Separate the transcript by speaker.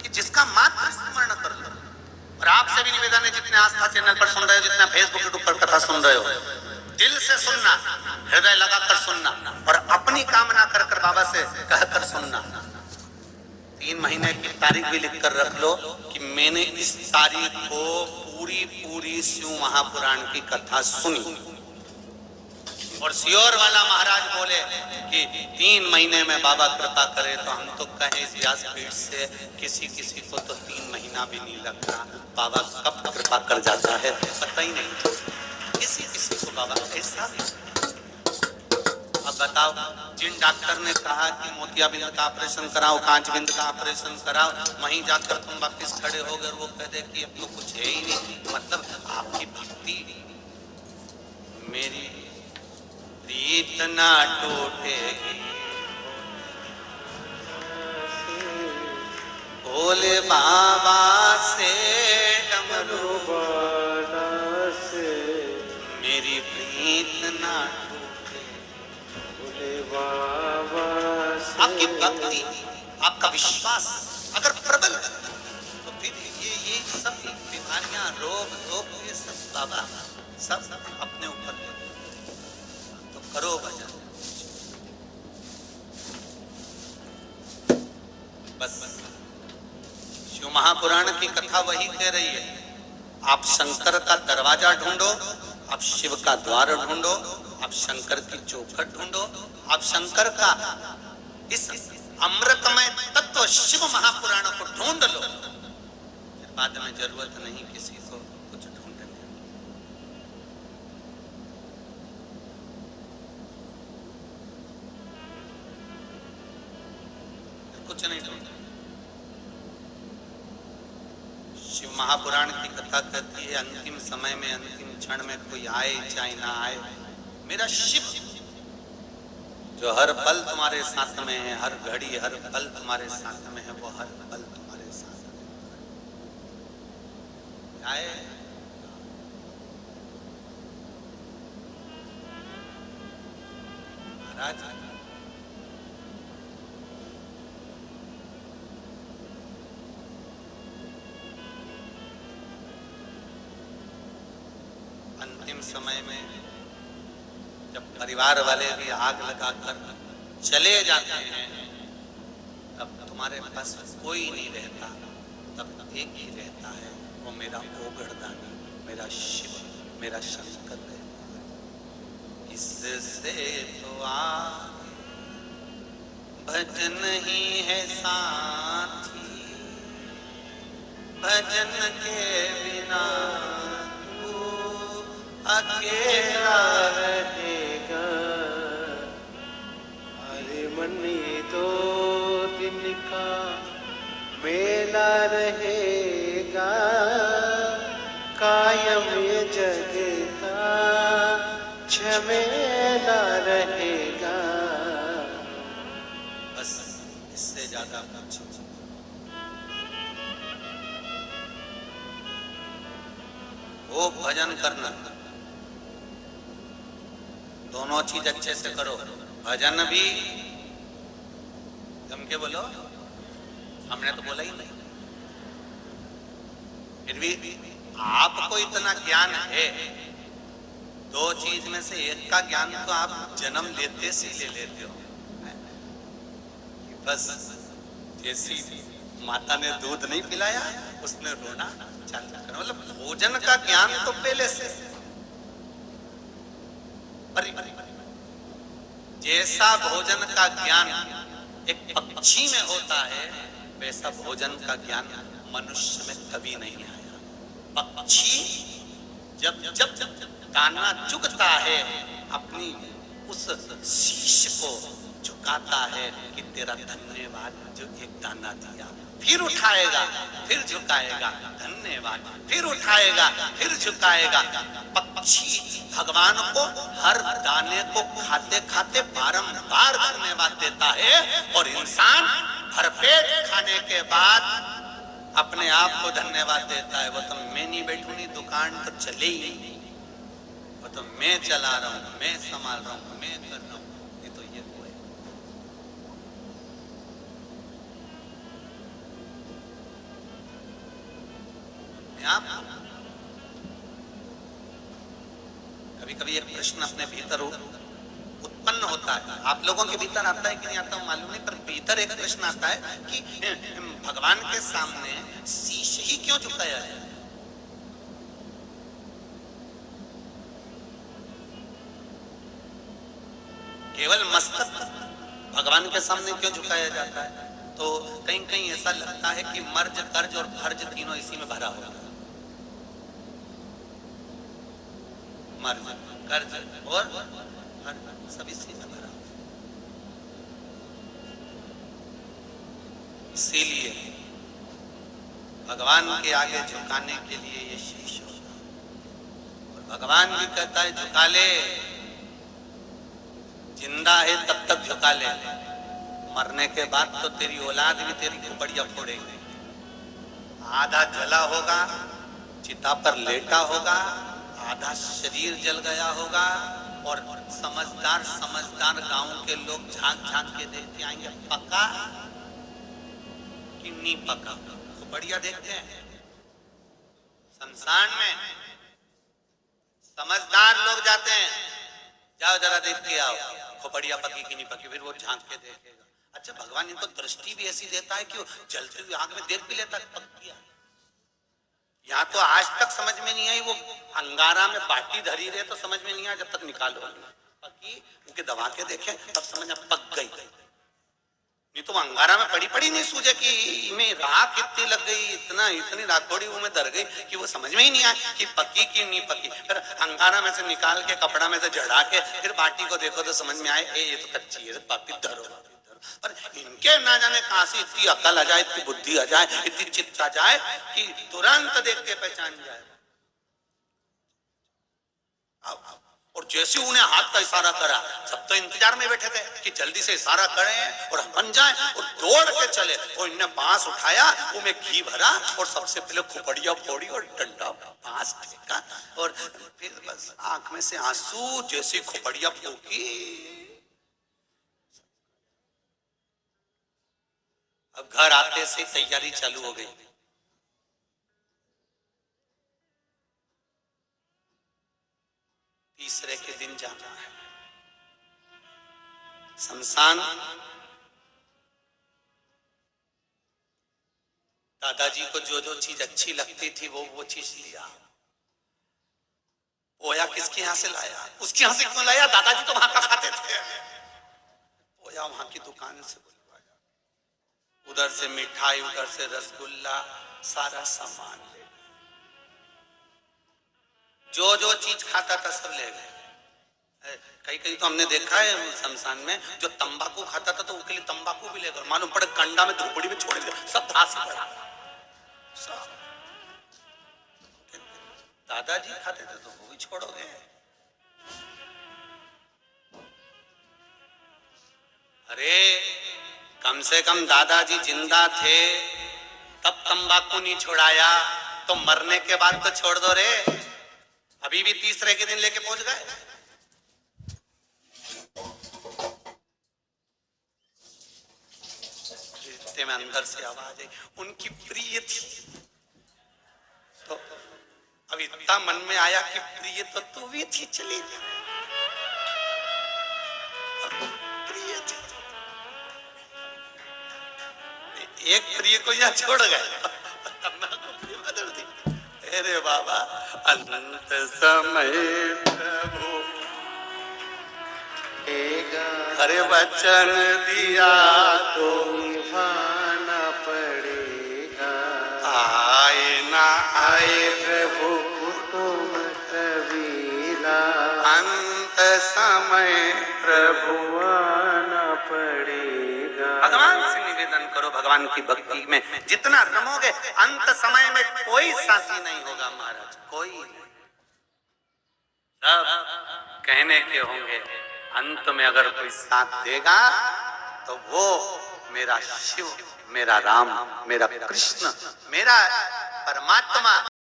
Speaker 1: कि जिसका मात्र स्मरण कर लो। और आपसे भी निवेदन है, जितने आस्था चैनल पर सुन रहे हो, जितने फेसबुक यूट्यूब पर कथा सुन रहे हो, दिल से सुनना, हृदय लगाकर सुनना और अपनी कामना कर कर बाबा से कहकर सुनना। 3 महीने की तारीख भी लिख कर रख लो कि मैंने इस तारीख को पूरी शिव महापुराण की कथा सुनी। और सियोर वाला महाराज बोले कि 3 महीने में बाबा कृपा करे, तो हम तो कहें इस व्यासपीठ से किसी को तो 3 महीना भी नहीं लगता। बाबा कब कृपा कर जाता है पता ही नहीं, किसी को बाबा ऐसा। अब बताओ, जिन डॉक्टर ने कहा कि मोतियाबिंद का ऑपरेशन कराओ, कांचबिंद का ऑपरेशन कराओ, वहीं जाकर तुम वापिस खड़े हो गए, वो कह दे कि अब तो कुछ है ही नहीं। मतलब आपकी भक्ति, मेरी प्रीत ना टूटेगी, भोले बाबा से डमरू बाला से मेरी प्रीत ना टूटे, भोले बाबा से। आपकी भक्ति, आपका विश्वास अगर प्रबल है तो फिर ये सब बीमारियां, रोग धोख, ये सब बाबा सब अपने ऊपर तो करो भजन। बस शिव महापुराण की कथा वही कह रही है, आप शंकर का दरवाजा ढूंढो, आप शिव का द्वार ढूंढो, आप शंकर की चौखट ढूंढो, आप शंकर का इस अमृतमय तत्व शिव महापुराण को ढूंढ लो, फिर बाद में जरूरत नहीं किसी को कुछ ढूंढने। कुछ नहीं ढूंढना। शिव महापुराण की कथा कहती है, अंतिम समय में, अंतिम क्षण में कोई आए चाहे ना आए, मेरा शिव जो हर पल तुम्हारे साथ में है, हर घड़ी हर पल तुम्हारे साथ में है, वो हर पल तुम्हारे साथ में आए। महाराज अंतिम समय में जब परिवार वाले भी आग लगाकर चले जाते हैं, तब तुम्हारे पास कोई नहीं रहता, तब एक ही रहता है, वो मेरा ओगड़दानी, मेरा शिव, मेरा शंकर है। इससे तो आगे भजन ही है साथी, भजन के बिना अकेला रहेगा। अरे मनी 2 दिन का मेला रहेगा, कायम ये जग का झमेला रहेगा। बस इससे ज्यादा कुछ वो भजन करना, दोनों चीज अच्छे से करो। भजन भी जम के बोलो, हमने तो बोला ही नहीं, फिर भी आपको इतना ज्ञान है, 2 चीज में से एक का ज्ञान तो आप जन्म लेते से ले लेते हो। बस जैसी माता ने दूध नहीं पिलाया, उसने रोना चालू कर, मतलब भोजन का ज्ञान तो पहले से। जैसा भोजन का ज्ञान एक पक्षी में होता है, वैसा भोजन का ज्ञान मनुष्य में कभी नहीं आया। पक्षी जब जब दाना चुगता है, अपनी उस शीश को झुकाता है कि तेरा धन्यवाद जो एक दाना दिया, फिर उठाएगा, फिर झुकाएगा, धन्यवाद, फिर उठाएगा, फिर झुकाएगा। पक्षी भगवान को हर दाने को खाते खाते बारंबार धन्यवाद देता है, और इंसान भरपेट खाने के बाद अपने आप को धन्यवाद देता है। वो तो मैं नहीं बैठूंगी, दुकान तो चले ही नहीं, वो तो मैं चला रहा हूं, मैं संभाल रहा हूं, मैं कर रहा हूं। ये तो ये हुआ है। आप। कभी कभी एक प्रश्न अपने भीतर उत्पन्न होता है, आप लोगों के भीतर आता है कि नहीं आता मालूम नहीं, पर भीतर एक प्रश्न आता है कि भगवान के सामने शीश ही क्यों झुकाया है? केवल मस्तक भगवान के सामने क्यों झुकाया जाता है? तो कहीं कहीं ऐसा लगता है कि मर्ज कर्ज और फर्ज तीनों इसी में भरा होगा। मर्ज कर्ज और फर्ज सब इसी में भरा होगा। इसीलिए भगवान के आगे झुकाने के लिए ये शीश होगा। और भगवान भी कहता है झुका ले, जिंदा है तब तक झुका ले, मरने के बाद तो तेरी औलाद भी तेरी खोपड़ियां फोड़ेगी। आधा जला होगा, चिता पर लेटा होगा, आधा शरीर जल गया होगा, और समझदार समझदार गांव के लोग झांक झांक के देखते आएंगे पका कि नहीं पका। खोपड़ियां देखते हैं शमशान में, समझदार लोग जाते हैं, जाओ जरा देख के आओ खोपड़िया पकी कि नहीं पकी, फिर वो झांक के देखेगा। अच्छा, भगवान इनको दृष्टि भी ऐसी देता है कि वो जलती हुई आग में देख भी लेता है पक गया। यहाँ तो आज तक समझ में नहीं आई, वो अंगारा में बाटी धरी रहे तो समझ में नहीं आया, जब तक निकालो पकी उनके दबा के देखे तब समझ में पक गई। नहीं तो अंगारा में पड़ी पड़ी नहीं सूझे कि में राख इतनी लग गई, इतनी राख थोड़ी वो में दर गई कि वो समझ में ही नहीं आया कि पकी कि नहीं पकी। फिर अंगारा में से निकाल के कपड़ा में से झड़ा के फिर बाटी को देखो तो समझ में आए ये तो कच्ची है, पापी धरो। पर इनके ना जाने कहां से इतनी अकल आ जाए, इतनी बुद्धि आ जाए, इतनी चित्त आ जाए कि तुरंत देख के पहचान जाए। और जैसे उन्हें हाथ का इशारा करा, सब तो इंतजार में बैठे थे कि जल्दी से इशारा करें और हम बन जाएं, और दौड़ के चले। और इन्हें बांस उठाया, उनमें घी भरा और सबसे पहले खोपड़िया फोड़ी और डंडा बांस फेंका, और फिर बस आंख में से आंसू, जैसी खोपड़िया फूकी अब घर आते से तैयारी चालू हो गई। तीसरे के दिन जाना है शमशान। दादाजी को जो जो चीज अच्छी लगती थी वो चीज लिया। पोया किसके यहाँ से लाया? उसके यहाँ से क्यों लाया? दादाजी तो वहां का खाते थे। पोया वहां की दुकान से बुलवाया, उधर से मिठाई, उधर से रसगुल्ला, सारा सामान ले, जो जो चीज खाता था सब ले गए। कहीं कहीं तो हमने देखा है शमशान में, जो तंबाकू खाता था तो उसके लिए तंबाकू भी ले गए, मालूम पड़े कंडा में धूपड़ी में छोड़ दिया, सब फांसी पड़ा। दादाजी खाते थे तो वो भी छोड़ोगे? अरे कम से कम दादाजी जिंदा थे तब तंबाकू नहीं छोड़ाया, तो मरने के बाद तो छोड़ दो रे। अभी भी तीसरे के दिन लेके पहुंच गए। रिश्ते में अंदर से आवाज आई, उनकी प्रिय थी। तो अब इतना मन में आया कि प्रिय तो तू भी थी, चली जा। प्रिय थी, एक प्रिय को यहाँ छोड़ गए, बदल दी। अरे बाबा, अनंत समय प्रभु अरे वचन दिया तो निभाना पड़ेगा, आए ना आए प्रभु कुटुंब कबीला, अंत समय प्रभु आना पड़ेगा। भगवान से निवेदन करो, भगवान की भक्ति में जितना रमोगे अंत समय में कोई साथी नहीं होगा महाराज, कोई नहीं। सब कहने के होंगे, अंत में अगर कोई साथ देगा तो वो मेरा शिव, मेरा राम, मेरा कृष्ण, मेरा परमात्मा